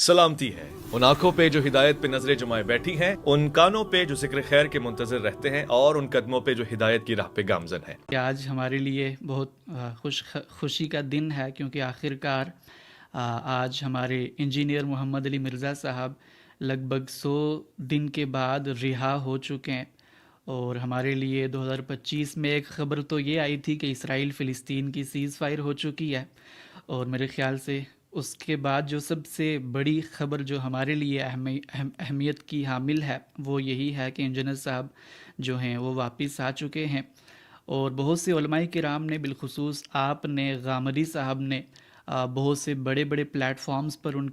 سلامتی ہے ان آنکھوں پہ جو ہدایت پہ نظریں جمائے بیٹھی ہیں، ان کانوں پہ جو ذکر خیر کے منتظر رہتے ہیں، اور ان قدموں پہ جو ہدایت کی راہ پہ گامزن ہیں۔ آج ہمارے لیے بہت خوشی کا دن ہے، کیونکہ آخر کار آج ہمارے انجینئر محمد علی مرزا صاحب لگ بھگ 100 دن کے بعد رہا ہو چکے ہیں۔ اور ہمارے لیے 2025 میں ایک خبر تو یہ آئی تھی کہ اسرائیل فلسطین کی سیز فائر ہو چکی ہے، اور میرے خیال سے اس کے بعد جو سب سے بڑی خبر جو ہمارے لیے اہمیت کی حامل ہے وہ یہی ہے کہ انجینئر صاحب جو ہیں وہ واپس آ چکے ہیں۔ اور بہت سے علماء کرام نے، بالخصوص آپ نے، غامدی صاحب نے بہت سے بڑے بڑے پلیٹ فارمز پر ان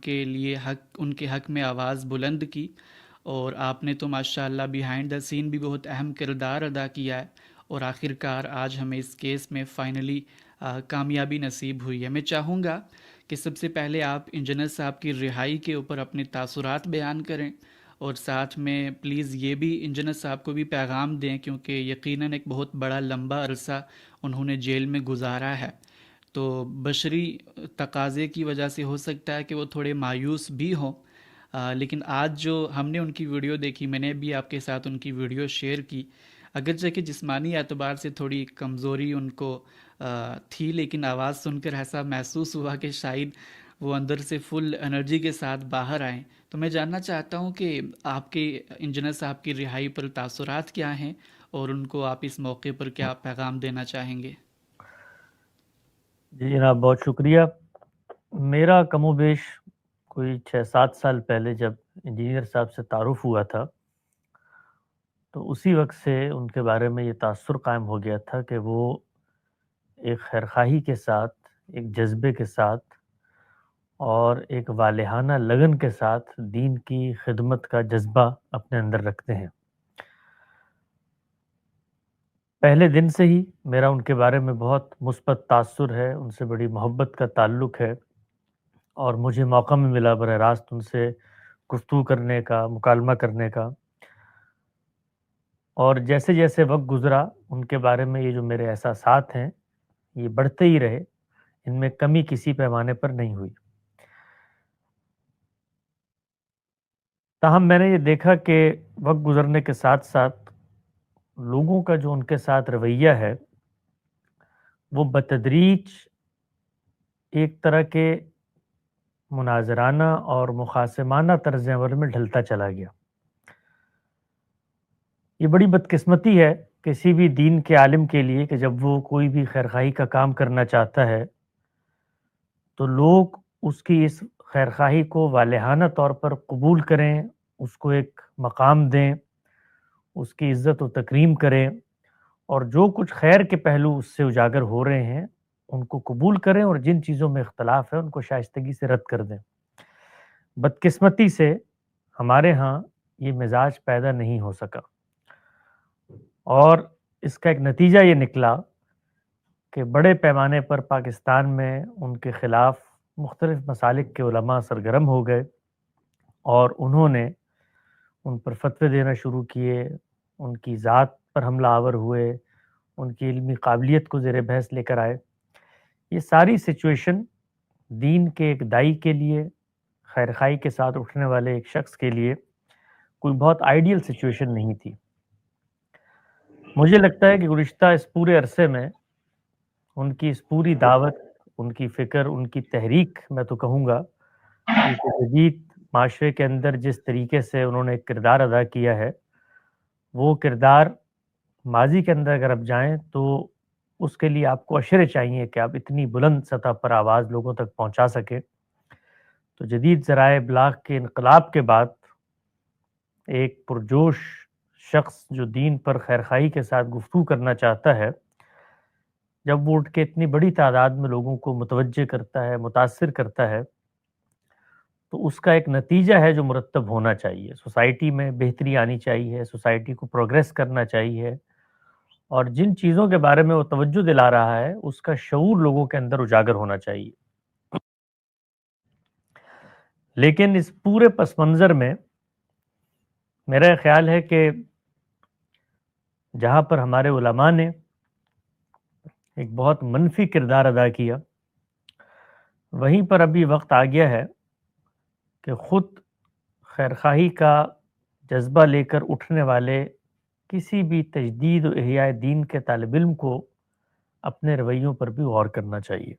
کے حق میں آواز بلند کی، اور آپ نے تو ماشاءاللہ بیہائنڈ دا سین بھی بہت اہم کردار ادا کیا ہے، اور آخر کار آج ہمیں اس کیس میں فائنلی کامیابی نصیب ہوئی ہے۔ میں چاہوں گا کہ سب سے پہلے آپ انجینئر صاحب کی رہائی کے اوپر اپنے تاثرات بیان کریں، اور ساتھ میں پلیز یہ بھی انجینئر صاحب کو بھی پیغام دیں، کیونکہ یقیناً ایک بہت بڑا لمبا عرصہ انہوں نے جیل میں گزارا ہے، تو بشری تقاضے کی وجہ سے ہو سکتا ہے کہ وہ تھوڑے مایوس بھی ہوں، لیکن آج جو ہم نے ان کی ویڈیو دیکھی، میں نے بھی آپ کے ساتھ ان کی ویڈیو شیئر کی، اگرچہ کہ جسمانی اعتبار سے تھوڑی کمزوری ان کو تھی، لیکن آواز سن کر ایسا محسوس ہوا کہ شاید وہ اندر سے فل انرجی کے ساتھ باہر آئیں۔ تو میں جاننا چاہتا ہوں کہ آپ کے انجینئر صاحب کی رہائی پر تاثرات کیا ہیں، اور ان کو آپ اس موقع پر کیا پیغام دینا چاہیں گے؟ جی جناب، بہت شکریہ۔ میرا کم و بیش کوئی 6-7 سال پہلے جب انجینئر صاحب سے تعارف ہوا تھا، تو اسی وقت سے ان کے بارے میں یہ تاثر قائم ہو گیا تھا کہ وہ ایک خیرخواہی کے ساتھ، ایک جذبے کے ساتھ اور ایک والہانہ لگن کے ساتھ دین کی خدمت کا جذبہ اپنے اندر رکھتے ہیں۔ پہلے دن سے ہی میرا ان کے بارے میں بہت مثبت تاثر ہے، ان سے بڑی محبت کا تعلق ہے، اور مجھے موقع میں ملا براہ راست ان سے گفتگو کرنے کا، مکالمہ کرنے کا، اور جیسے جیسے وقت گزرا ان کے بارے میں یہ جو میرے احساسات ہیں یہ بڑھتے ہی رہے، ان میں کمی کسی پیمانے پر نہیں ہوئی۔ تاہم میں نے یہ دیکھا کہ وقت گزرنے کے ساتھ ساتھ لوگوں کا جو ان کے ساتھ رویہ ہے وہ بتدریج ایک طرح کے مناظرانہ اور مخاصمانہ طرز عمل میں ڈھلتا چلا گیا۔ یہ بڑی بدقسمتی ہے کسی بھی دین کے عالم کے لیے کہ جب وہ کوئی بھی خیرخواہی کا کام کرنا چاہتا ہے تو لوگ اس کی اس خیرخواہی کو والہانہ طور پر قبول کریں، اس کو ایک مقام دیں، اس کی عزت و تکریم کریں، اور جو کچھ خیر کے پہلو اس سے اجاگر ہو رہے ہیں ان کو قبول کریں، اور جن چیزوں میں اختلاف ہے ان کو شائستگی سے رد کر دیں۔ بدقسمتی سے ہمارے ہاں یہ مزاج پیدا نہیں ہو سکا، اور اس کا ایک نتیجہ یہ نکلا کہ بڑے پیمانے پر پاکستان میں ان کے خلاف مختلف مسالک کے علماء سرگرم ہو گئے، اور انہوں نے ان پر فتوے دینا شروع کیے، ان کی ذات پر حملہ آور ہوئے، ان کی علمی قابلیت کو زیر بحث لے کر آئے۔ یہ ساری سچویشن دین کے ایک دائی کے لیے، خیرخواہی کے ساتھ اٹھنے والے ایک شخص کے لیے کوئی بہت آئیڈیل سچویشن نہیں تھی۔ مجھے لگتا ہے کہ گزشتہ اس پورے عرصے میں ان کی اس پوری دعوت، ان کی فکر، ان کی تحریک، میں تو کہوں گا کہ جدید معاشرے کے اندر جس طریقے سے انہوں نے ایک کردار ادا کیا ہے، وہ کردار ماضی کے اندر اگر آپ جائیں تو اس کے لیے آپ کو اشرے چاہیے کہ آپ اتنی بلند سطح پر آواز لوگوں تک پہنچا سکیں۔ تو جدید ذرائع ابلاغ کے انقلاب کے بعد ایک پرجوش شخص جو دین پر خیرخواہی کے ساتھ گفتگو کرنا چاہتا ہے، جب وہ اٹھ کے اتنی بڑی تعداد میں لوگوں کو متوجہ کرتا ہے، متاثر کرتا ہے، تو اس کا ایک نتیجہ ہے جو مرتب ہونا چاہیے۔ سوسائٹی میں بہتری آنی چاہیے، سوسائٹی کو پروگریس کرنا چاہیے، اور جن چیزوں کے بارے میں وہ توجہ دلا رہا ہے اس کا شعور لوگوں کے اندر اجاگر ہونا چاہیے۔ لیکن اس پورے پس منظر میں میرا خیال ہے کہ جہاں پر ہمارے علماء نے ایک بہت منفی کردار ادا کیا، وہیں پر ابھی وقت آ گیا ہے کہ خود خیرخواہی کا جذبہ لے کر اٹھنے والے کسی بھی تجدید و احیاء دین کے طالب علم کو اپنے رویوں پر بھی غور کرنا چاہیے۔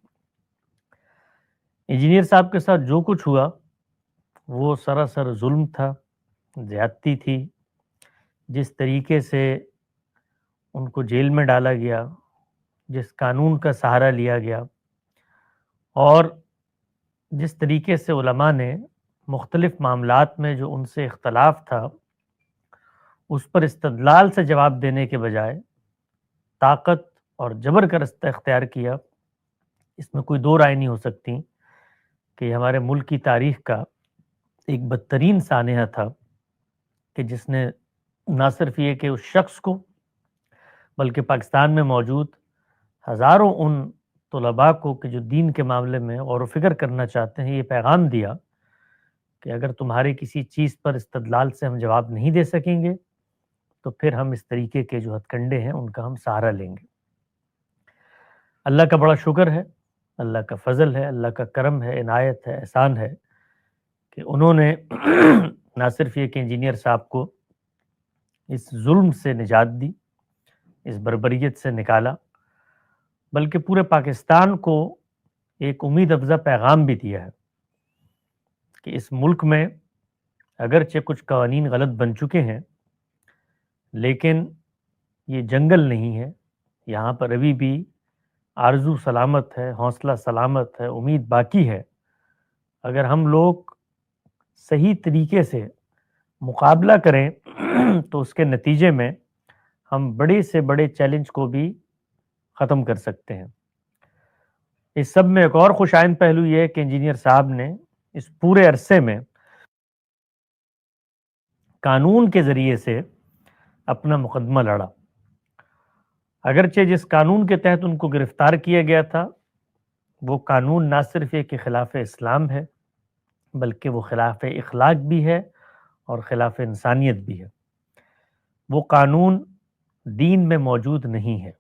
انجینئر صاحب کے ساتھ جو کچھ ہوا وہ سراسر ظلم تھا، زیادتی تھی۔ جس طریقے سے ان کو جیل میں ڈالا گیا، جس قانون کا سہارا لیا گیا، اور جس طریقے سے علماء نے مختلف معاملات میں جو ان سے اختلاف تھا اس پر استدلال سے جواب دینے کے بجائے طاقت اور جبر کا رستہ اختیار کیا، اس میں کوئی دو رائے نہیں ہو سکتی کہ یہ ہمارے ملک کی تاریخ کا ایک بدترین سانحہ تھا کہ جس نے نہ صرف یہ کہ اس شخص کو بلکہ پاکستان میں موجود ہزاروں ان طلباء کو کہ جو دین کے معاملے میں غور و فکر کرنا چاہتے ہیں یہ پیغام دیا کہ اگر تمہاری کسی چیز پر استدلال سے ہم جواب نہیں دے سکیں گے تو پھر ہم اس طریقے کے جو ہتھ کنڈے ہیں ان کا ہم سہارا لیں گے۔ اللہ کا بڑا شکر ہے، اللہ کا فضل ہے، اللہ کا کرم ہے، عنایت ہے، احسان ہے کہ انہوں نے نہ صرف یہ کہ انجینئر صاحب کو اس ظلم سے نجات دی، اس بربریت سے نکالا، بلکہ پورے پاکستان کو ایک امید افزا پیغام بھی دیا ہے کہ اس ملک میں اگرچہ کچھ قوانین غلط بن چکے ہیں لیکن یہ جنگل نہیں ہے، یہاں پر ابھی بھی آرزو سلامت ہے، حوصلہ سلامت ہے، امید باقی ہے۔ اگر ہم لوگ صحیح طریقے سے مقابلہ کریں تو اس کے نتیجے میں ہم بڑے سے بڑے چیلنج کو بھی ختم کر سکتے ہیں۔ اس سب میں ایک اور خوش آئند پہلو یہ ہے کہ انجینئر صاحب نے اس پورے عرصے میں قانون کے ذریعے سے اپنا مقدمہ لڑا۔ اگرچہ جس قانون کے تحت ان کو گرفتار کیا گیا تھا وہ قانون نہ صرف یہ کہ خلاف اسلام ہے بلکہ وہ خلاف اخلاق بھی ہے اور خلاف انسانیت بھی ہے۔ وہ قانون دین میں موجود نہیں ہے،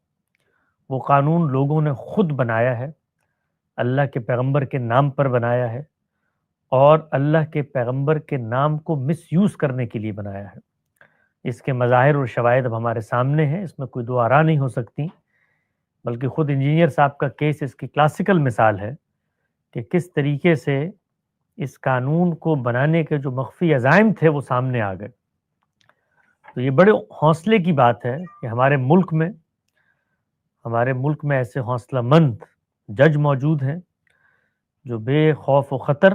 وہ قانون لوگوں نے خود بنایا ہے، اللہ کے پیغمبر کے نام پر بنایا ہے اور اللہ کے پیغمبر کے نام کو مس یوز کرنے کے لیے بنایا ہے۔ اس کے مظاہر اور شواہد اب ہمارے سامنے ہیں، اس میں کوئی دو آرا نہیں ہو سکتی، بلکہ خود انجینئر صاحب کا کیس اس کی کلاسیکل مثال ہے کہ کس طریقے سے اس قانون کو بنانے کے جو مخفی عزائم تھے وہ سامنے آ گئے۔ تو یہ بڑے حوصلے کی بات ہے کہ ہمارے ملک میں ایسے حوصلہ مند جج موجود ہیں جو بے خوف و خطر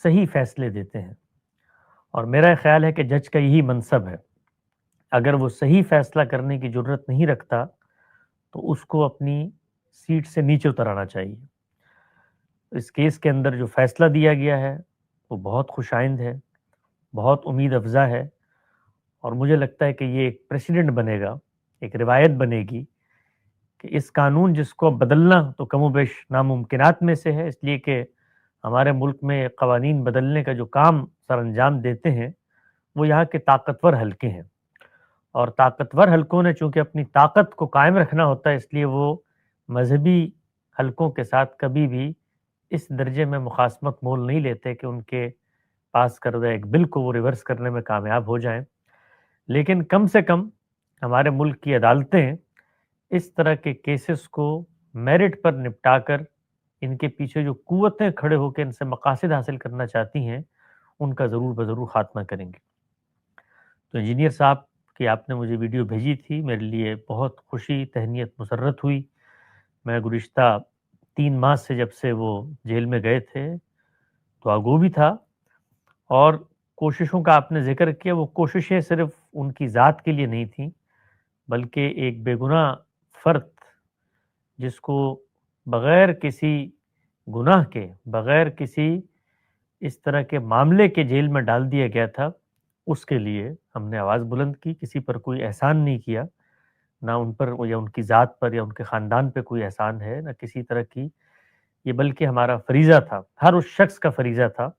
صحیح فیصلے دیتے ہیں، اور میرا خیال ہے کہ جج کا یہی منصب ہے۔ اگر وہ صحیح فیصلہ کرنے کی جرت نہیں رکھتا تو اس کو اپنی سیٹ سے نیچے اترانا چاہیے۔ اس کیس کے اندر جو فیصلہ دیا گیا ہے وہ بہت خوش آئند ہے، بہت امید افزا ہے، اور مجھے لگتا ہے کہ یہ ایک پریسیڈنٹ بنے گا، ایک روایت بنے گی کہ اس قانون جس کو بدلنا تو کم و بیش ناممکنات میں سے ہے، اس لیے کہ ہمارے ملک میں قوانین بدلنے کا جو کام سر انجام دیتے ہیں وہ یہاں کے طاقتور حلقے ہیں، اور طاقتور حلقوں نے چونکہ اپنی طاقت کو قائم رکھنا ہوتا ہے اس لیے وہ مذہبی حلقوں کے ساتھ کبھی بھی اس درجے میں مخاصمت مول نہیں لیتے کہ ان کے پاس کردہ ایک بل کو وہ ریورس کرنے میں کامیاب ہو جائیں۔ لیکن کم سے کم ہمارے ملک کی عدالتیں اس طرح کے کیسز کو میرٹ پر نپٹا کر ان کے پیچھے جو قوتیں کھڑے ہو کے ان سے مقاصد حاصل کرنا چاہتی ہیں ان کا ضرور بضرور خاتمہ کریں گے۔ تو انجینئر صاحب کی آپ نے مجھے ویڈیو بھیجی تھی، میرے لیے بہت خوشی، تہنیت، مسرت ہوئی۔ میں گزشتہ 3 ماہ سے جب سے وہ جیل میں گئے تھے تو آگو بھی تھا، اور کوششوں کا آپ نے ذکر کیا، وہ کوششیں صرف ان کی ذات کے لیے نہیں تھیں بلکہ ایک بے گناہ فرد جس کو بغیر کسی گناہ کے، بغیر کسی اس طرح کے معاملے کے جیل میں ڈال دیا گیا تھا، اس کے لیے ہم نے آواز بلند کی۔ کسی پر کوئی احسان نہیں کیا، نہ ان پر یا ان کی ذات پر یا ان کے خاندان پہ کوئی احسان ہے، نہ کسی طرح کی، یہ بلکہ ہمارا فریضہ تھا، ہر اس شخص کا فریضہ تھا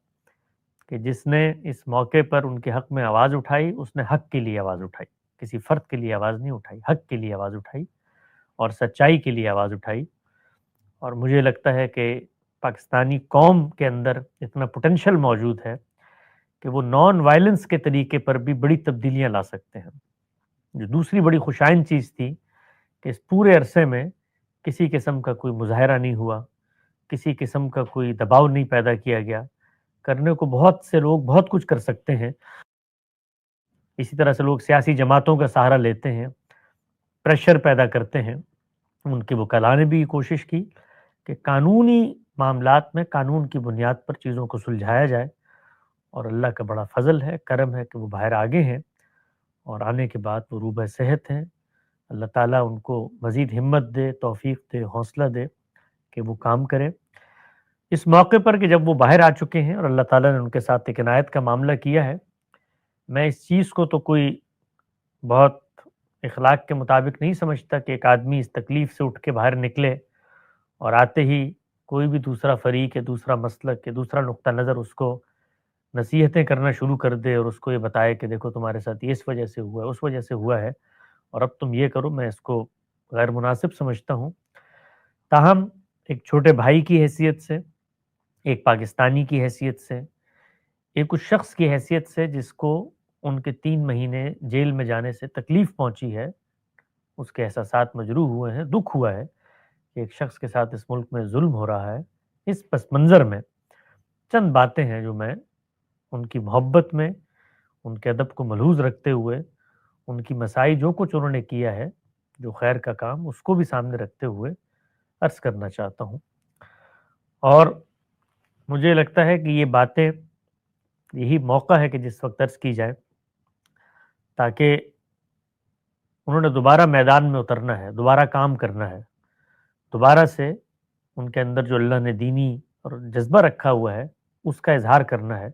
کہ جس نے اس موقع پر ان کے حق میں آواز اٹھائی، اس نے حق کے لیے آواز اٹھائی، کسی فرد کے لیے آواز نہیں اٹھائی، حق کے لیے آواز اٹھائی اور سچائی کے لیے آواز اٹھائی۔ اور مجھے لگتا ہے کہ پاکستانی قوم کے اندر اتنا پوٹینشل موجود ہے کہ وہ نان وائلنس کے طریقے پر بھی بڑی تبدیلیاں لا سکتے ہیں. جو دوسری بڑی خوشائن چیز تھی کہ اس پورے عرصے میں کسی قسم کا کوئی مظاہرہ نہیں ہوا، کسی قسم کا کوئی دباؤ نہیں پیدا کیا گیا. کرنے کو بہت سے لوگ بہت کچھ کر سکتے ہیں. اسی طرح سے لوگ سیاسی جماعتوں کا سہارا لیتے ہیں، پریشر پیدا کرتے ہیں. ان کے وکلاء نے بھی یہ کوشش کی کہ قانونی معاملات میں قانون کی بنیاد پر چیزوں کو سلجھایا جائے، اور اللہ کا بڑا فضل ہے، کرم ہے کہ وہ باہر آگے ہیں، اور آنے کے بعد وہ روبہ صحت ہیں. اللہ تعالیٰ ان کو مزید ہمت دے، توفیق دے، حوصلہ دے کہ وہ کام کرے. اس موقع پر کہ جب وہ باہر آ چکے ہیں اور اللہ تعالیٰ نے ان کے ساتھ ایک عنایت کا معاملہ کیا ہے، میں اس چیز کو تو کوئی بہت اخلاق کے مطابق نہیں سمجھتا کہ ایک آدمی اس تکلیف سے اٹھ کے باہر نکلے اور آتے ہی کوئی بھی دوسرا فریق یا دوسرا مسلک یا دوسرا نقطہ نظر اس کو نصیحتیں کرنا شروع کر دے اور اس کو یہ بتائے کہ دیکھو تمہارے ساتھ یہ اس وجہ سے ہوا ہے، اس وجہ سے ہوا ہے، اور اب تم یہ کرو. میں اس کو غیر مناسب سمجھتا ہوں. تاہم ایک چھوٹے بھائی کی حیثیت سے، ایک پاکستانی کی حیثیت سے، ایک اس شخص کی حیثیت سے جس کو ان کے 3 مہینے جیل میں جانے سے تکلیف پہنچی ہے، اس کے احساسات مجروح ہوئے ہیں، دکھ ہوا ہے کہ ایک شخص کے ساتھ اس ملک میں ظلم ہو رہا ہے. اس پس منظر میں چند باتیں ہیں جو میں ان کی محبت میں، ان کے ادب کو ملحوظ رکھتے ہوئے، ان کی مساعی جو کچھ انہوں نے کیا ہے، جو خیر کا کام، اس کو بھی سامنے رکھتے ہوئے عرض کرنا چاہتا ہوں. اور مجھے لگتا ہے کہ یہ باتیں، یہی موقع ہے کہ جس وقت عرض کی جائے، تاکہ انہوں نے دوبارہ میدان میں اترنا ہے، دوبارہ کام کرنا ہے، دوبارہ سے ان کے اندر جو اللہ نے دینی اور جذبہ رکھا ہوا ہے اس کا اظہار کرنا ہے.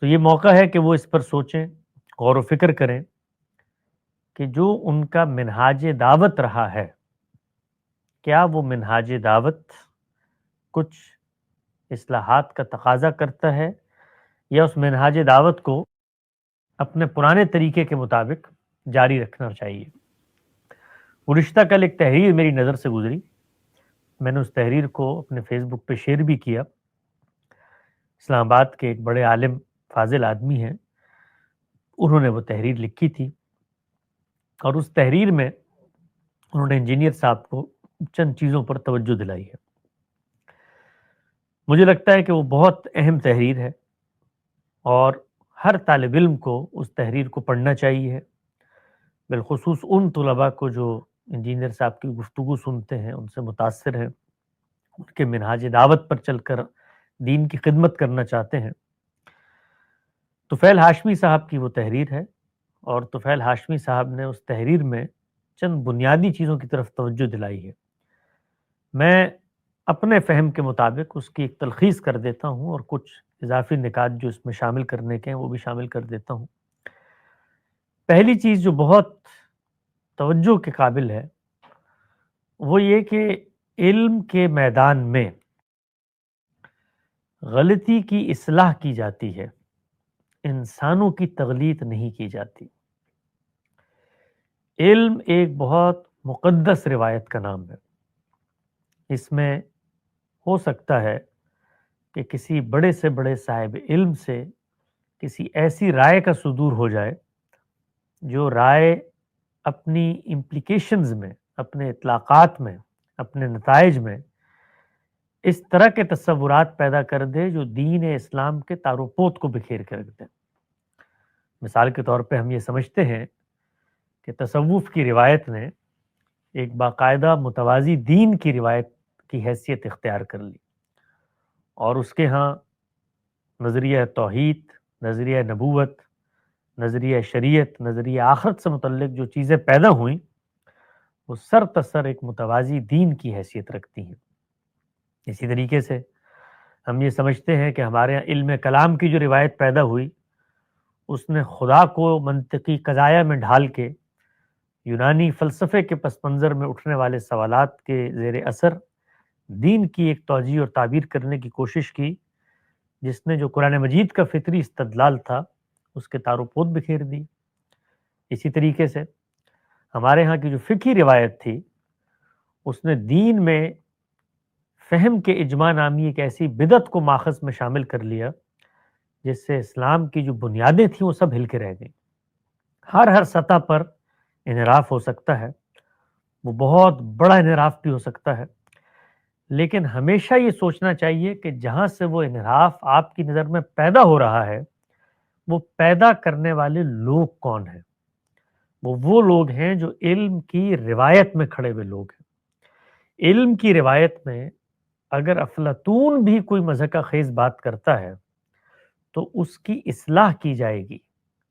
تو یہ موقع ہے کہ وہ اس پر سوچیں، غور و فکر کریں کہ جو ان کا منہاج دعوت رہا ہے، کیا وہ منہاج دعوت کچھ اصلاحات کا تقاضا کرتا ہے، یا اس منہاج دعوت کو اپنے پرانے طریقے کے مطابق جاری رکھنا چاہیے. گزشتہ کل ایک تحریر میری نظر سے گزری، میں نے اس تحریر کو اپنے فیس بک پہ شیئر بھی کیا. اسلام آباد کے ایک بڑے عالم فاضل آدمی ہیں، انہوں نے وہ تحریر لکھی تھی، اور اس تحریر میں انہوں نے انجینئر صاحب کو چند چیزوں پر توجہ دلائی ہے. مجھے لگتا ہے کہ وہ بہت اہم تحریر ہے، اور ہر طالب علم کو اس تحریر کو پڑھنا چاہیے، بالخصوص ان طلباء کو جو انجینئر صاحب کی گفتگو سنتے ہیں، ان سے متاثر ہیں، ان کے منہاج دعوت پر چل کر دین کی خدمت کرنا چاہتے ہیں. طفیل ہاشمی صاحب کی وہ تحریر ہے، اور طفیل ہاشمی صاحب نے اس تحریر میں چند بنیادی چیزوں کی طرف توجہ دلائی ہے. میں اپنے فہم کے مطابق اس کی ایک تلخیص کر دیتا ہوں، اور کچھ اضافی نکات جو اس میں شامل کرنے کے ہیں وہ بھی شامل کر دیتا ہوں. پہلی چیز جو بہت توجہ کے قابل ہے وہ یہ کہ علم کے میدان میں غلطی کی اصلاح کی جاتی ہے، انسانوں کی تغلیط نہیں کی جاتی. علم ایک بہت مقدس روایت کا نام ہے. اس میں ہو سکتا ہے کہ کسی بڑے سے بڑے صاحب علم سے کسی ایسی رائے کا صدور ہو جائے جو رائے اپنی امپلیکیشنز میں، اپنے اطلاقات میں، اپنے نتائج میں اس طرح کے تصورات پیدا کر دے جو دین اسلام کے تار و پود کو بکھیر کے رکھ دیں. مثال کے طور پہ ہم یہ سمجھتے ہیں کہ تصوف کی روایت نے ایک باقاعدہ متوازی دین کی روایت کی حیثیت اختیار کر لی، اور اس کے ہاں نظریہ توحید، نظریہ نبوت، نظریہ شریعت، نظریہ آخرت سے متعلق جو چیزیں پیدا ہوئیں وہ سر تسر ایک متوازی دین کی حیثیت رکھتی ہیں. اسی طریقے سے ہم یہ سمجھتے ہیں کہ ہمارے یہاں علم کلام کی جو روایت پیدا ہوئی اس نے خدا کو منطقی قضایا میں ڈھال کے یونانی فلسفے کے پس منظر میں اٹھنے والے سوالات کے زیر اثر دین کی ایک توجیہ اور تعبیر کرنے کی کوشش کی، جس نے جو قرآن مجید کا فطری استدلال تھا اس کے تار و پود بکھیر دی. اسی طریقے سے ہمارے ہاں کی جو فقہی روایت تھی اس نے دین میں فہم کے اجماع نامی ایک ایسی بدعت کو ماخذ میں شامل کر لیا جس سے اسلام کی جو بنیادیں تھیں وہ سب ہل کے رہ گئیں۔ ہر سطح پر انحراف ہو سکتا ہے، وہ بہت بڑا انحراف بھی ہو سکتا ہے، لیکن ہمیشہ یہ سوچنا چاہیے کہ جہاں سے وہ انحراف آپ کی نظر میں پیدا ہو رہا ہے وہ پیدا کرنے والے لوگ کون ہیں؟ وہ لوگ ہیں جو علم کی روایت میں کھڑے ہوئے لوگ ہیں۔ علم کی روایت میں اگر افلاطون بھی کوئی مضحکہ خیز بات کرتا ہے تو اس کی اصلاح کی جائے گی،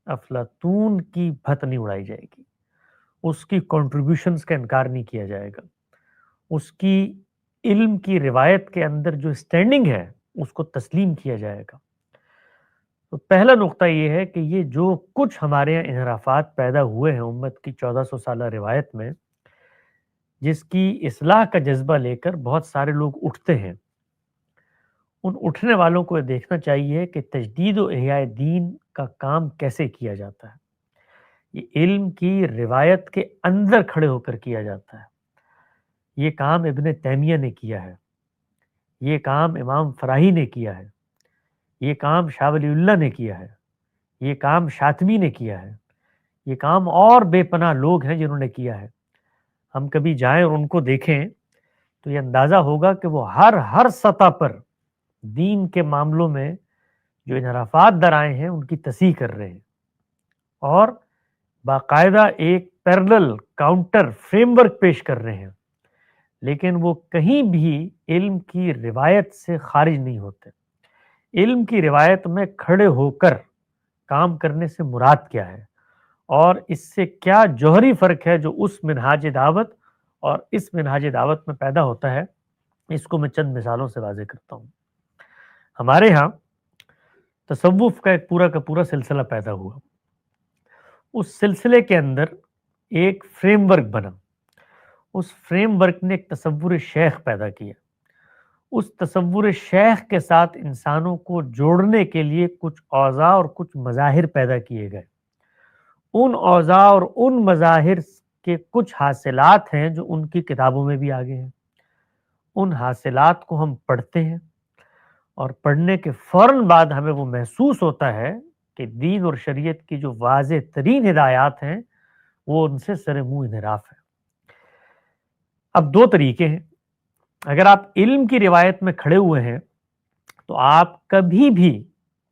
افلاطون کی بھت نہیں اڑائی جائے گی، اس کی کنٹریبیوشنز کا انکار نہیں کیا جائے گا، اس کی علم کی روایت کے اندر جو سٹینڈنگ ہے اس کو تسلیم کیا جائے گا۔ تو پہلا نقطہ یہ ہے کہ یہ جو کچھ ہمارے یہاں انحرافات پیدا ہوئے ہیں امت کی 1400 سالہ روایت میں، جس کی اصلاح کا جذبہ لے کر بہت سارے لوگ اٹھتے ہیں، ان اٹھنے والوں کو یہ دیکھنا چاہیے کہ تجدید و احیاء دین کا کام کیسے کیا جاتا ہے۔ یہ علم کی روایت کے اندر کھڑے ہو کر کیا جاتا ہے۔ یہ کام ابن تیمیہ نے کیا ہے، یہ کام امام فراہی نے کیا ہے، یہ کام شاہ ولی اللہ نے کیا ہے، یہ کام شاطبی نے کیا ہے، یہ کام اور بے پناہ لوگ ہیں جنہوں نے کیا ہے۔ ہم کبھی جائیں اور ان کو دیکھیں تو یہ اندازہ ہوگا کہ وہ ہر سطح پر دین کے معاملوں میں جو انحرافات در آئے ہیں ان کی تصحیح کر رہے ہیں اور باقاعدہ ایک پیرلل کاؤنٹر فریم ورک پیش کر رہے ہیں، لیکن وہ کہیں بھی علم کی روایت سے خارج نہیں ہوتے۔ علم کی روایت میں کھڑے ہو کر کام کرنے سے مراد کیا ہے اور اس سے کیا جوہری فرق ہے جو اس منہاج دعوت اور اس منہاج دعوت میں پیدا ہوتا ہے، اس کو میں چند مثالوں سے واضح کرتا ہوں۔ ہمارے ہاں تصوف کا ایک پورا سلسلہ پیدا ہوا، اس سلسلے کے اندر ایک فریم ورک بنا، اس فریم ورک نے ایک تصور شیخ پیدا کیا، اس تصور شیخ کے ساتھ انسانوں کو جوڑنے کے لیے کچھ اوضاع اور کچھ مظاہر پیدا کیے گئے۔ ان اوضاع اور ان مظاہر کے کچھ حاصلات ہیں جو ان کی کتابوں میں بھی آگے ہیں۔ ان حاصلات کو ہم پڑھتے ہیں اور پڑھنے کے فوراً بعد ہمیں وہ محسوس ہوتا ہے کہ دین اور شریعت کی جو واضح ترین ہدایات ہیں وہ ان سے سر منہ انحراف ہے۔ اب دو طریقے ہیں، اگر آپ علم کی روایت میں کھڑے ہوئے ہیں تو آپ کبھی بھی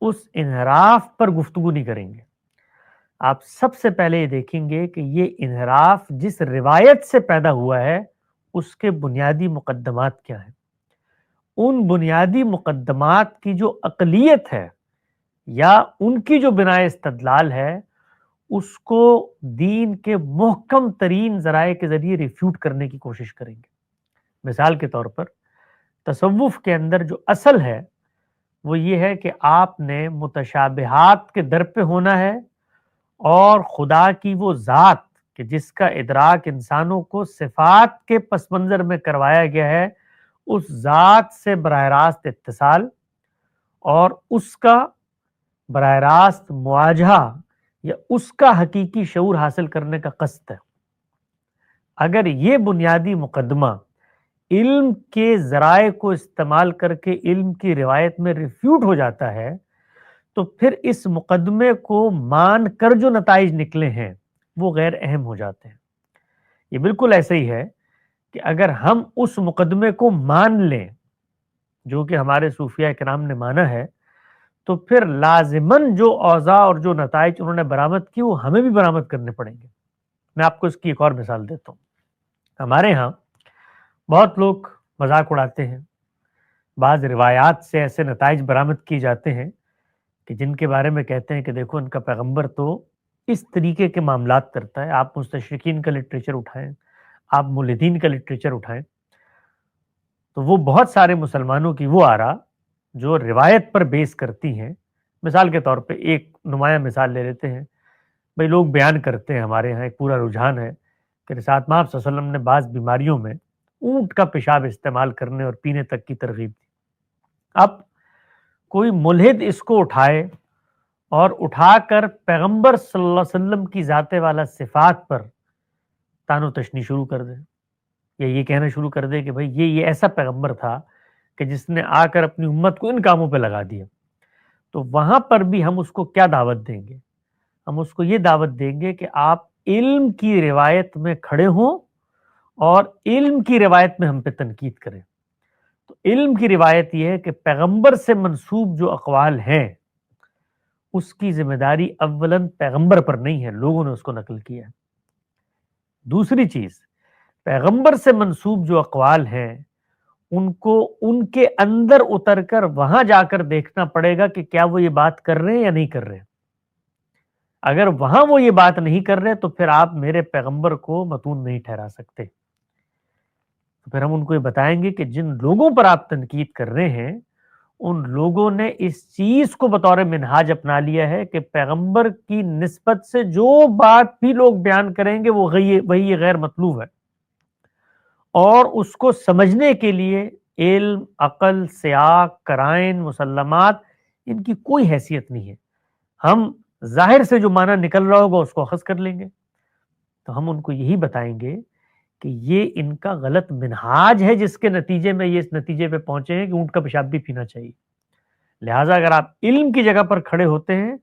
اس انحراف پر گفتگو نہیں کریں گے۔ آپ سب سے پہلے یہ دیکھیں گے کہ یہ انحراف جس روایت سے پیدا ہوا ہے اس کے بنیادی مقدمات کیا ہیں۔ ان بنیادی مقدمات کی جو اقلیت ہے یا ان کی جو بناء استدلال ہے اس کو دین کے محکم ترین ذرائع کے ذریعے ریفیوٹ کرنے کی کوشش کریں گے۔ مثال کے طور پر تصوف کے اندر جو اصل ہے وہ یہ ہے کہ آپ نے متشابہات کے در پہ ہونا ہے اور خدا کی وہ ذات کہ جس کا ادراک انسانوں کو صفات کے پس منظر میں کروایا گیا ہے، اس ذات سے براہ راست اتصال اور اس کا براہ راست مواجہہ یا اس کا حقیقی شعور حاصل کرنے کا قصد ہے۔ اگر یہ بنیادی مقدمہ علم کے ذرائع کو استعمال کر کے علم کی روایت میں ریفیوٹ ہو جاتا ہے تو پھر اس مقدمے کو مان کر جو نتائج نکلے ہیں وہ غیر اہم ہو جاتے ہیں۔ یہ بالکل ایسے ہی ہے کہ اگر ہم اس مقدمے کو مان لیں جو کہ ہمارے صوفیاء کرام نے مانا ہے تو پھر لازماً جو اوضاع اور جو نتائج انہوں نے برآمد کی وہ ہمیں بھی برآمد کرنے پڑیں گے۔ میں آپ کو اس کی ایک اور مثال دیتا ہوں۔ ہمارے ہاں بہت لوگ مذاق اڑاتے ہیں، بعض روایات سے ایسے نتائج برآمد کیے جاتے ہیں کہ جن کے بارے میں کہتے ہیں کہ دیکھو ان کا پیغمبر تو اس طریقے کے معاملات کرتا ہے۔ آپ مستشرقین کا لٹریچر اٹھائیں، آپ ملحدین کا لٹریچر اٹھائیں تو وہ بہت سارے مسلمانوں کی وہ آراء جو روایت پر بیس کرتی ہیں۔ مثال کے طور پہ ایک نمایاں مثال لے لیتے ہیں، بھئی لوگ بیان کرتے ہیں، ہمارے ہاں ایک پورا رجحان ہے کہ رسالت مآب صلی اللہ علیہ وسلم نے بعض بیماریوں میں اونٹ کا پیشاب استعمال کرنے اور پینے تک کی ترغیب دی۔ اب کوئی ملحد اس کو اٹھائے اور اٹھا کر پیغمبر صلی اللہ علیہ وسلم کی ذات والا صفات پر تان و تشنی شروع کر دے یا یہ کہنا شروع کر دے کہ بھئی یہ ایسا پیغمبر تھا کہ جس نے آ کر اپنی امت کو ان کاموں پہ لگا دیا، تو وہاں پر بھی ہم اس کو کیا دعوت دیں گے؟ ہم اس کو یہ دعوت دیں گے کہ آپ علم کی روایت میں کھڑے ہوں اور علم کی روایت میں ہم پہ تنقید کریں۔ تو علم کی روایت یہ ہے کہ پیغمبر سے منسوب جو اقوال ہیں اس کی ذمہ داری اولاً پیغمبر پر نہیں ہے، لوگوں نے اس کو نقل کیا ہے۔ دوسری چیز، پیغمبر سے منسوب جو اقوال ہیں ان کو ان کے اندر اتر کر وہاں جا کر دیکھنا پڑے گا کہ کیا وہ یہ بات کر رہے ہیں یا نہیں کر رہے۔ اگر وہاں وہ یہ بات نہیں کر رہے تو پھر آپ میرے پیغمبر کو متون نہیں ٹھہرا سکتے۔ تو پھر ہم ان کو یہ بتائیں گے کہ جن لوگوں پر آپ تنقید کر رہے ہیں ان لوگوں نے اس چیز کو بطور منہاج اپنا لیا ہے کہ پیغمبر کی نسبت سے جو بات بھی لوگ بیان کریں گے وہ وہی غیر مطلوب ہے، اور اس کو سمجھنے کے لیے علم، عقل، سیاق، قرائن، مسلمات ان کی کوئی حیثیت نہیں ہے۔ ہم ظاہر سے جو معنی نکل رہا ہوگا اس کو اخذ کر لیں گے۔ تو ہم ان کو یہی بتائیں گے کہ یہ ان کا غلط منہاج ہے جس کے نتیجے میں یہ اس نتیجے پہ پہنچے ہیں کہ اونٹ کا پیشاب بھی پینا چاہیے۔ لہٰذا اگر آپ علم کی جگہ پر کھڑے ہوتے ہیں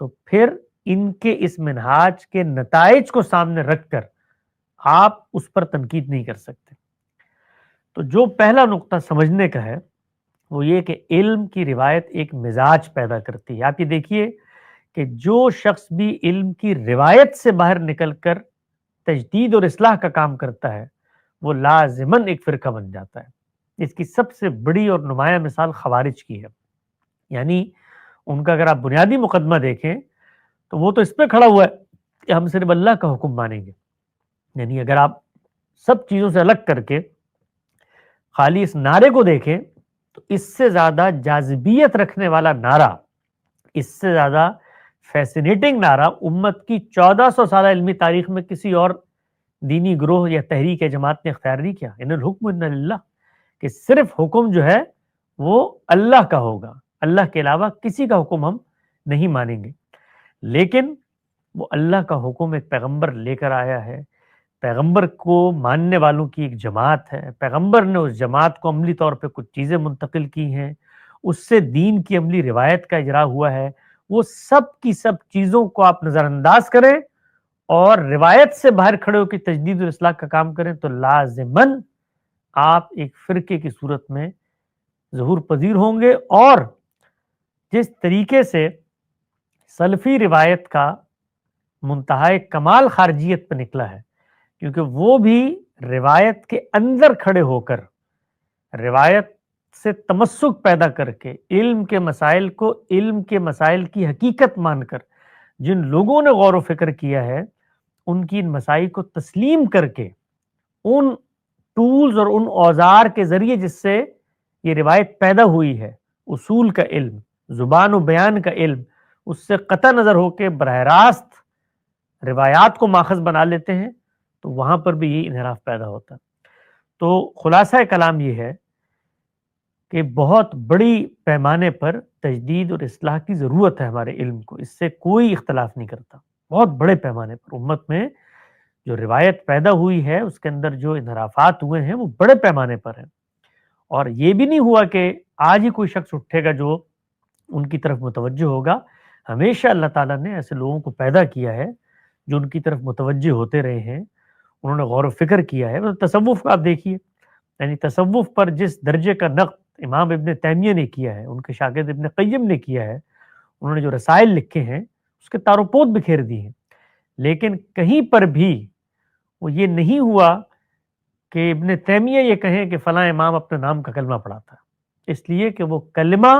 تو پھر ان کے اس منہاج کے نتائج کو سامنے رکھ کر آپ اس پر تنقید نہیں کر سکتے۔ تو جو پہلا نقطہ سمجھنے کا ہے وہ یہ کہ علم کی روایت ایک مزاج پیدا کرتی ہے۔ آپ یہ دیکھیے کہ جو شخص بھی علم کی روایت سے باہر نکل کر تجدید اور اصلاح کا کام کرتا ہے وہ لازماً ایک فرقہ بن جاتا ہے۔ اس کی سب سے بڑی اور نمایاں مثال خوارج کی ہے۔ یعنی ان کا اگر آپ بنیادی مقدمہ دیکھیں تو وہ تو اس پہ کھڑا ہوا ہے کہ ہم صرف اللہ کا حکم مانیں گے۔ یعنی اگر آپ سب چیزوں سے الگ کر کے خالی اس نعرے کو دیکھیں تو اس سے زیادہ جاذبیت رکھنے والا نعرہ، اس سے زیادہ فیسینیٹنگ نعرہ امت کی 1400 سالہ علمی تاریخ میں کسی اور دینی گروہ یا تحریک یا جماعت نے اختیار نہیں کیا۔ ان الحکم الا للہ، کہ صرف حکم جو ہے وہ اللہ کا ہوگا، اللہ کے علاوہ کسی کا حکم ہم نہیں مانیں گے۔ لیکن وہ اللہ کا حکم ایک پیغمبر لے کر آیا ہے، پیغمبر کو ماننے والوں کی ایک جماعت ہے، پیغمبر نے اس جماعت کو عملی طور پہ کچھ چیزیں منتقل کی ہیں، اس سے دین کی عملی روایت کا اجرا ہوا ہے۔ وہ سب کی سب چیزوں کو آپ نظر انداز کریں اور روایت سے باہر کھڑے ہو کے تجدید اور اصلاح کا کام کریں تو لازماً آپ ایک فرقے کی صورت میں ظہور پذیر ہوں گے۔ اور جس طریقے سے سلفی روایت کا منتہائے کمال خارجیت پہ نکلا ہے، کیونکہ وہ بھی روایت کے اندر کھڑے ہو کر روایت سے تمسک پیدا کر کے علم کے مسائل کو علم کے مسائل کی حقیقت مان کر جن لوگوں نے غور و فکر کیا ہے ان کی ان مسائل کو تسلیم کر کے ان ٹولز اور ان اوزار کے ذریعے جس سے یہ روایت پیدا ہوئی ہے، اصول کا علم، زبان و بیان کا علم، اس سے قطع نظر ہو کے براہ راست روایات کو ماخذ بنا لیتے ہیں تو وہاں پر بھی یہ انحراف پیدا ہوتا ہے۔ تو خلاصہ کلام یہ ہے کہ بہت بڑی پیمانے پر تجدید اور اصلاح کی ضرورت ہے ہمارے علم کو، اس سے کوئی اختلاف نہیں کرتا۔ بہت بڑے پیمانے پر امت میں جو روایت پیدا ہوئی ہے اس کے اندر جو انحرافات ہوئے ہیں وہ بڑے پیمانے پر ہیں، اور یہ بھی نہیں ہوا کہ آج ہی کوئی شخص اٹھے گا جو ان کی طرف متوجہ ہوگا۔ ہمیشہ اللہ تعالیٰ نے ایسے لوگوں کو پیدا کیا ہے جو ان کی طرف متوجہ ہوتے رہے ہیں، انہوں نے غور و فکر کیا ہے۔ تصوف آپ دیکھیے، یعنی تصوف پر جس درجے کا نقد امام ابن تیمیہ نے کیا ہے، ان کے شاگرد ابن قیم نے کیا ہے، انہوں نے جو رسائل لکھے ہیں اس کے تار و پود بکھیر دی ہیں، لیکن کہیں پر بھی وہ یہ نہیں ہوا کہ ابن تیمیہ یہ کہیں کہ فلاں امام اپنے نام کا کلمہ پڑھاتا ہے، اس لیے کہ وہ کلمہ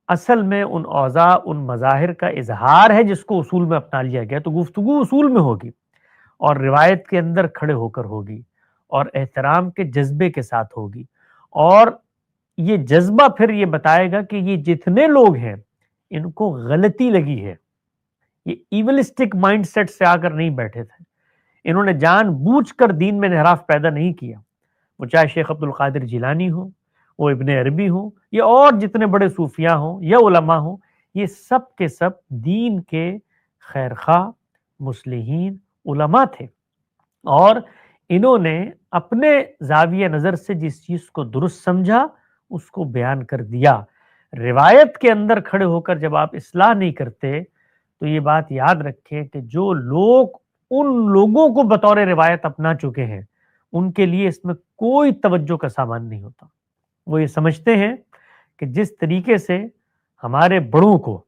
اصل میں ان اوضاع، ان مظاہر کا اظہار ہے جس کو اصول میں اپنا لیا گیا۔ تو گفتگو اصول میں ہوگی اور روایت کے اندر کھڑے ہو کر ہوگی اور احترام کے جذبے کے ساتھ ہوگی، اور یہ جذبہ پھر یہ بتائے گا کہ یہ جتنے لوگ ہیں ان کو غلطی لگی ہے، یہ ایولسٹک مائنڈ سیٹ سے آ کر نہیں بیٹھے تھے، انہوں نے جان بوجھ کر دین میں انحراف پیدا نہیں کیا، وہ چاہے شیخ عبد القادر جیلانی ہو، وہ ابن عربی ہوں، یا اور جتنے بڑے صوفیاء ہوں یا علماء ہوں، یہ سب کے سب دین کے خیرخواہ مصلحین علماء تھے، اور انہوں نے اپنے زاویہ نظر سے جس چیز کو درست سمجھا اس کو بیان کر دیا۔ روایت کے اندر کھڑے ہو کر جب آپ اصلاح نہیں کرتے تو یہ بات یاد رکھیں کہ جو لوگ ان لوگوں کو بطور روایت اپنا چکے ہیں ان کے لیے اس میں کوئی توجہ کا سامان نہیں ہوتا۔ وہ یہ سمجھتے ہیں کہ جس طریقے سے ہمارے بڑوں کو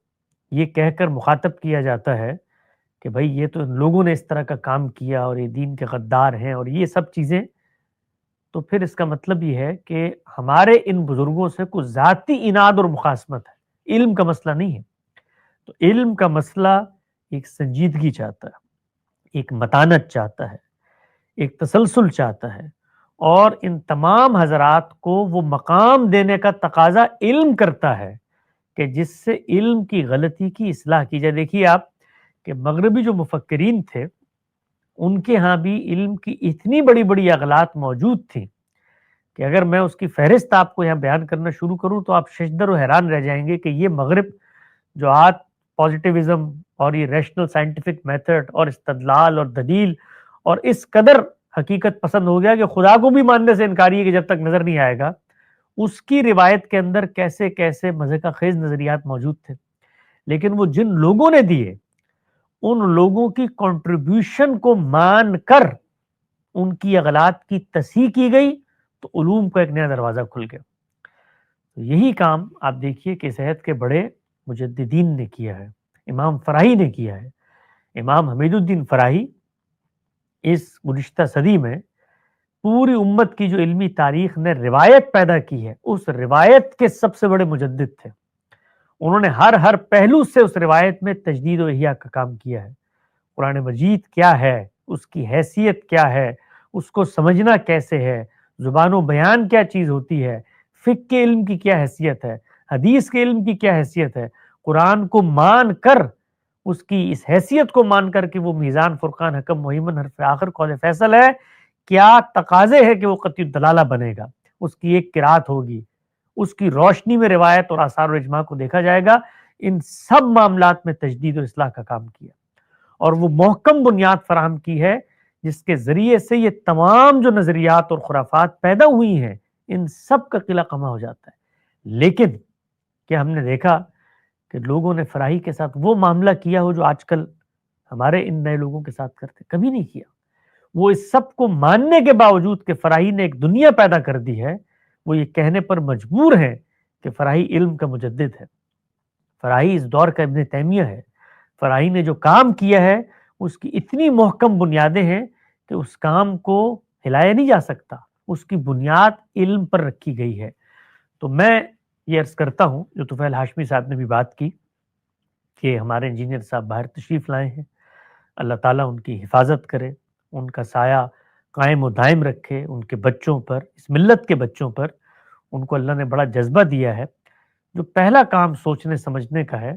یہ کہہ کر مخاطب کیا جاتا ہے کہ بھائی یہ تو ان لوگوں نے اس طرح کا کام کیا اور یہ دین کے غدار ہیں اور یہ سب چیزیں، تو پھر اس کا مطلب یہ ہے کہ ہمارے ان بزرگوں سے کوئی ذاتی اناد اور مخاصمت ہے، علم کا مسئلہ نہیں ہے۔ تو علم کا مسئلہ ایک سنجیدگی چاہتا ہے، ایک متانت چاہتا ہے، ایک تسلسل چاہتا ہے، اور ان تمام حضرات کو وہ مقام دینے کا تقاضا علم کرتا ہے کہ جس سے علم کی غلطی کی اصلاح کی جائے۔ دیکھیے آپ کہ مغربی جو مفکرین تھے ان کے ہاں بھی علم کی اتنی بڑی بڑی اغلاط موجود تھیں کہ اگر میں اس کی فہرست آپ کو یہاں بیان کرنا شروع کروں تو آپ ششدر و حیران رہ جائیں گے کہ یہ مغرب جو آج پازیٹیوزم اور یہ ریشنل سائنٹیفک میتھڈ اور استدلال اور دلیل اور اس قدر حقیقت پسند ہو گیا کہ خدا کو بھی ماننے سے انکاری ہے کہ جب تک نظر نہیں آئے گا، اس کی روایت کے اندر کیسے کیسے مزے کا خیز نظریات موجود تھے، لیکن وہ جن لوگوں نے دیے ان لوگوں کی کنٹریبیوشن کو مان کر ان کی اغلاط کی تصحیح کی گئی تو علوم کا ایک نیا دروازہ کھل گیا۔ تو یہی کام آپ دیکھیے کہ صحت کے بڑے مجددین نے کیا ہے، امام فراہی نے کیا ہے۔ امام حمید الدین فراہی اس گزشتہ صدی میں پوری امت کی جو علمی تاریخ نے روایت پیدا کی ہے اس روایت کے سب سے بڑے مجدد تھے۔ انہوں نے ہر پہلو سے اس روایت میں تجدید و احیاء کا کام کیا ہے۔ قرآن مجید کیا ہے، اس کی حیثیت کیا ہے، اس کو سمجھنا کیسے ہے، زبان و بیان کیا چیز ہوتی ہے، فقہ کے علم کی کیا حیثیت ہے، حدیث کے علم کی کیا حیثیت ہے، قرآن کو مان کر اس کی اس حیثیت کو مان کر کہ وہ میزان فرقان حکم مہیمن حرف آخر قول فیصل ہے، کیا تقاضے ہے کہ وہ قطعی الدلالہ بنے گا، اس کی ایک قرات ہوگی، اس کی روشنی میں روایت اور آثار و اجماع کو دیکھا جائے گا۔ ان سب معاملات میں تجدید و اصلاح کا کام کیا اور وہ محکم بنیاد فراہم کی ہے جس کے ذریعے سے یہ تمام جو نظریات اور خرافات پیدا ہوئی ہیں ان سب کا قلعہ قمع ہو جاتا ہے۔ لیکن کیا ہم نے دیکھا کہ لوگوں نے فراہی کے ساتھ وہ معاملہ کیا ہو جو آج کل ہمارے ان نئے لوگوں کے ساتھ کرتے؟ کبھی نہیں کیا۔ وہ اس سب کو ماننے کے باوجود کہ فراہی نے ایک دنیا پیدا کر دی ہے، وہ یہ کہنے پر مجبور ہیں کہ فراہی علم کا مجدد ہے، فراہی اس دور کا ابن تیمیہ ہے۔ فراہی نے جو کام کیا ہے اس کی اتنی محکم بنیادیں ہیں کہ اس کام کو ہلایا نہیں جا سکتا، اس کی بنیاد علم پر رکھی گئی ہے۔ تو میں یہ عرض کرتا ہوں جو طفیل ہاشمی صاحب نے بھی بات کی کہ ہمارے انجینئر صاحب باہر تشریف لائے ہیں، اللہ تعالیٰ ان کی حفاظت کرے، ان کا سایہ قائم و دائم رکھے، ان کے بچوں پر، اس ملت کے بچوں پر۔ ان کو اللہ نے بڑا جذبہ دیا ہے۔ جو پہلا کام سوچنے سمجھنے کا ہے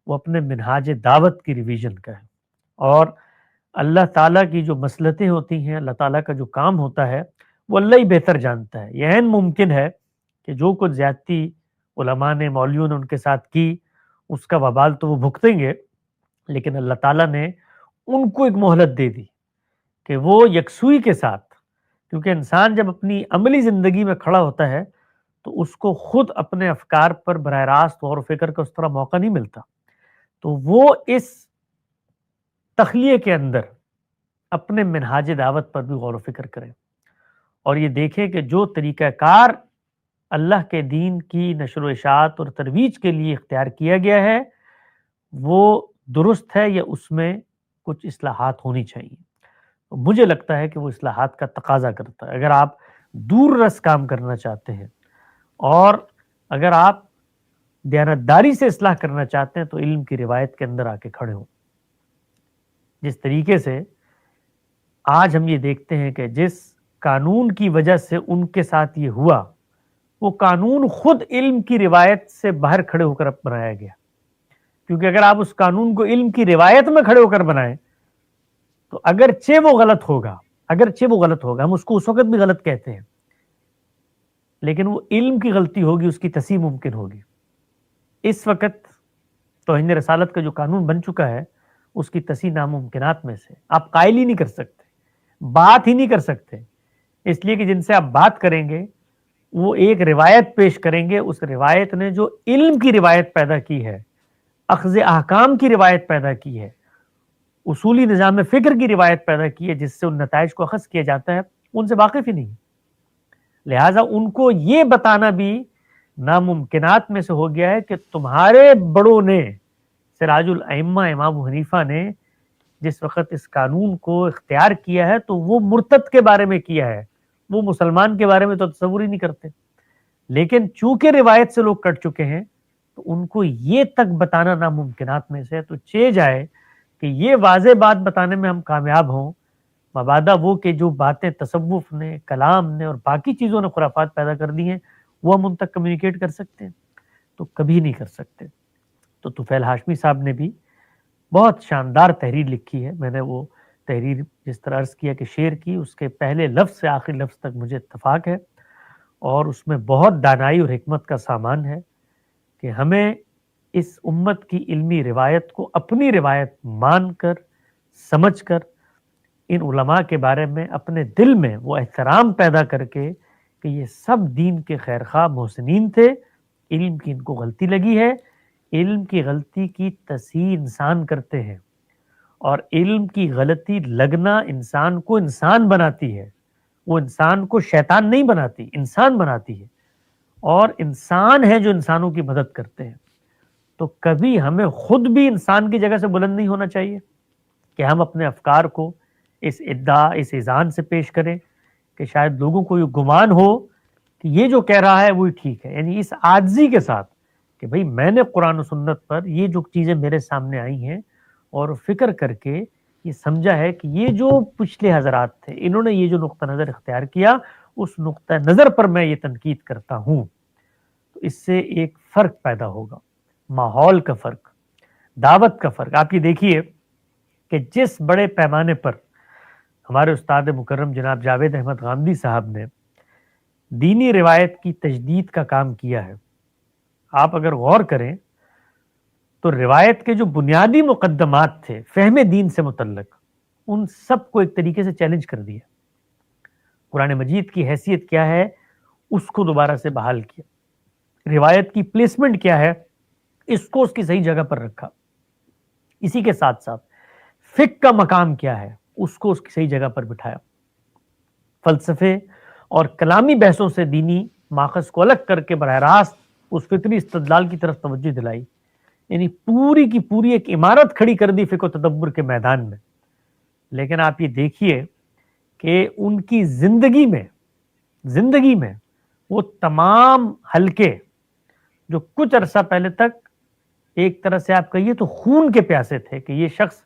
وہ اپنے منہاج دعوت کی ریویژن کا ہے، اور اللہ تعالیٰ کی جو مصلحتیں ہوتی ہیں، اللہ تعالیٰ کا جو کام ہوتا ہے وہ اللہ ہی بہتر جانتا ہے۔ یہ عین ممکن ہے کہ جو کچھ زیادتی علماء نے، مولویوں نے ان کے ساتھ کی اس کا وبال تو وہ بھگتیں گے، لیکن اللہ تعالیٰ نے ان کو ایک مہلت دے دی کہ وہ یکسوئی کے ساتھ، کیونکہ انسان جب اپنی عملی زندگی میں کھڑا ہوتا ہے تو اس کو خود اپنے افکار پر براہ راست غور و فکر کا اس طرح موقع نہیں ملتا، تو وہ اس تخلیے کے اندر اپنے منہاج دعوت پر بھی غور و فکر کریں اور یہ دیکھیں کہ جو طریقہ کار اللہ کے دین کی نشر و اشاعت اور ترویج کے لیے اختیار کیا گیا ہے وہ درست ہے یا اس میں کچھ اصلاحات ہونی چاہیے۔ مجھے لگتا ہے کہ وہ اصلاحات کا تقاضا کرتا ہے۔ اگر آپ دور رس کام کرنا چاہتے ہیں اور اگر آپ دیانتداری سے اصلاح کرنا چاہتے ہیں تو علم کی روایت کے اندر آ کے کھڑے ہوں۔ جس طریقے سے آج ہم یہ دیکھتے ہیں کہ جس قانون کی وجہ سے ان کے ساتھ یہ ہوا، وہ قانون خود علم کی روایت سے باہر کھڑے ہو کر بنایا گیا، کیونکہ اگر آپ اس قانون کو علم کی روایت میں کھڑے ہو کر بنائیں تو اگرچہ وہ غلط ہوگا، ہم اس کو اس وقت بھی غلط کہتے ہیں، لیکن وہ علم کی غلطی ہوگی، اس کی تصحیح ممکن ہوگی۔ اس وقت توہین رسالت کا جو قانون بن چکا ہے اس کی تصحیح ناممکنات میں سے، آپ قائل ہی نہیں کر سکتے، بات ہی نہیں کر سکتے، اس لیے کہ جن سے آپ بات کریں گے وہ ایک روایت پیش کریں گے، اس روایت نے جو علم کی روایت پیدا کی ہے، اخذ احکام کی روایت پیدا کی ہے، اصولی نظام فکر کی روایت پیدا کی ہے، جس سے ان نتائج کو اخذ کیا جاتا ہے، ان سے واقف ہی نہیں. لہٰذا ان کو یہ بتانا بھی ناممکنات میں سے ہو گیا ہے کہ تمہارے بڑوں نے، سراج الائمہ امام ابو حنیفہ نے جس وقت اس قانون کو اختیار کیا ہے تو وہ مرتد کے بارے میں کیا ہے، وہ مسلمان کے بارے میں تو تصور ہی نہیں کرتے. لیکن چونکہ روایت سے لوگ کٹ چکے ہیں تو ان کو یہ تک بتانا ناممکنات میں سے، تو چہ جائے کہ یہ واضح بات بتانے میں ہم کامیاب ہوں، مبادا وہ کہ جو باتیں تصوف نے، کلام نے اور باقی چیزوں نے خرافات پیدا کر دی ہیں وہ ہم ان تک کمیونیکیٹ کر سکتے ہیں، تو کبھی نہیں کر سکتے. تو طفیل ہاشمی صاحب نے بھی بہت شاندار تحریر لکھی ہے. میں نے وہ تحریر جس طرح عرض کیا کہ شعر کی، اس کے پہلے لفظ سے آخری لفظ تک مجھے اتفاق ہے، اور اس میں بہت دانائی اور حکمت کا سامان ہے کہ ہمیں اس امت کی علمی روایت کو اپنی روایت مان کر، سمجھ کر، ان علماء کے بارے میں اپنے دل میں وہ احترام پیدا کر کے کہ یہ سب دین کے خیرخواہ محسنین تھے، علم کی ان کو غلطی لگی ہے، علم کی غلطی کی تصحیح انسان کرتے ہیں، اور علم کی غلطی لگنا انسان کو انسان بناتی ہے، وہ انسان کو شیطان نہیں بناتی، انسان بناتی ہے، اور انسان ہے جو انسانوں کی مدد کرتے ہیں. تو کبھی ہمیں خود بھی انسان کی جگہ سے بلند نہیں ہونا چاہیے کہ ہم اپنے افکار کو اس ادعا، اس اذعان سے پیش کریں کہ شاید لوگوں کو یہ گمان ہو کہ یہ جو کہہ رہا ہے وہی ٹھیک ہے. یعنی اس عاجزی کے ساتھ کہ بھئی میں نے قرآن و سنت پر یہ جو چیزیں میرے سامنے آئی ہیں اور فکر کر کے یہ سمجھا ہے کہ یہ جو پچھلے حضرات تھے انہوں نے یہ جو نقطہ نظر اختیار کیا، اس نقطہ نظر پر میں یہ تنقید کرتا ہوں. تو اس سے ایک فرق پیدا ہوگا، ماحول کا فرق، دعوت کا فرق. آپ یہ دیکھیے کہ جس بڑے پیمانے پر ہمارے استاد مکرم جناب جاوید احمد غامدی صاحب نے دینی روایت کی تجدید کا کام کیا ہے، آپ اگر غور کریں تو روایت کے جو بنیادی مقدمات تھے فہم دین سے متعلق، ان سب کو ایک طریقے سے چیلنج کر دیا. قرآن مجید کی حیثیت کیا ہے اس کو دوبارہ سے بحال کیا، روایت کی پلیسمنٹ کیا ہے اس کو اس کی صحیح جگہ پر رکھا، اسی کے ساتھ ساتھ فقہ کا مقام کیا ہے اس کو اس کی صحیح جگہ پر بٹھایا، فلسفے اور کلامی بحثوں سے دینی ماخذ کو الگ کر کے براہ راست اس فطری استدلال کی طرف توجہ دلائی. یعنی پوری کی پوری ایک عمارت کھڑی کر دی فقہ و تدبر کے میدان میں. لیکن آپ یہ دیکھیے کہ ان کی زندگی میں وہ تمام حلقے جو کچھ عرصہ پہلے تک ایک طرح سے آپ کہیے تو خون کے پیاسے تھے کہ یہ شخص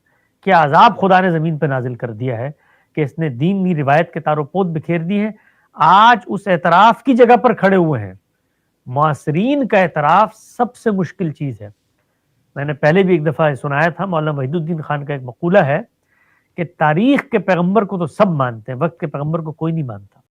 کیا عذاب خدا نے زمین پہ نازل کر دیا ہے کہ اس نے دینی روایت کے تار و پود بکھیر دی ہیں، آج اس اعتراف کی جگہ پر کھڑے ہوئے ہیں. معاصرین کا اعتراف سب سے مشکل چیز ہے. میں نے پہلے بھی ایک دفعہ سنایا تھا، مولانا وحید الدین خان کا ایک مقولہ ہے کہ تاریخ کے پیغمبر کو تو سب مانتے ہیں، وقت کے پیغمبر کو کوئی نہیں مانتا.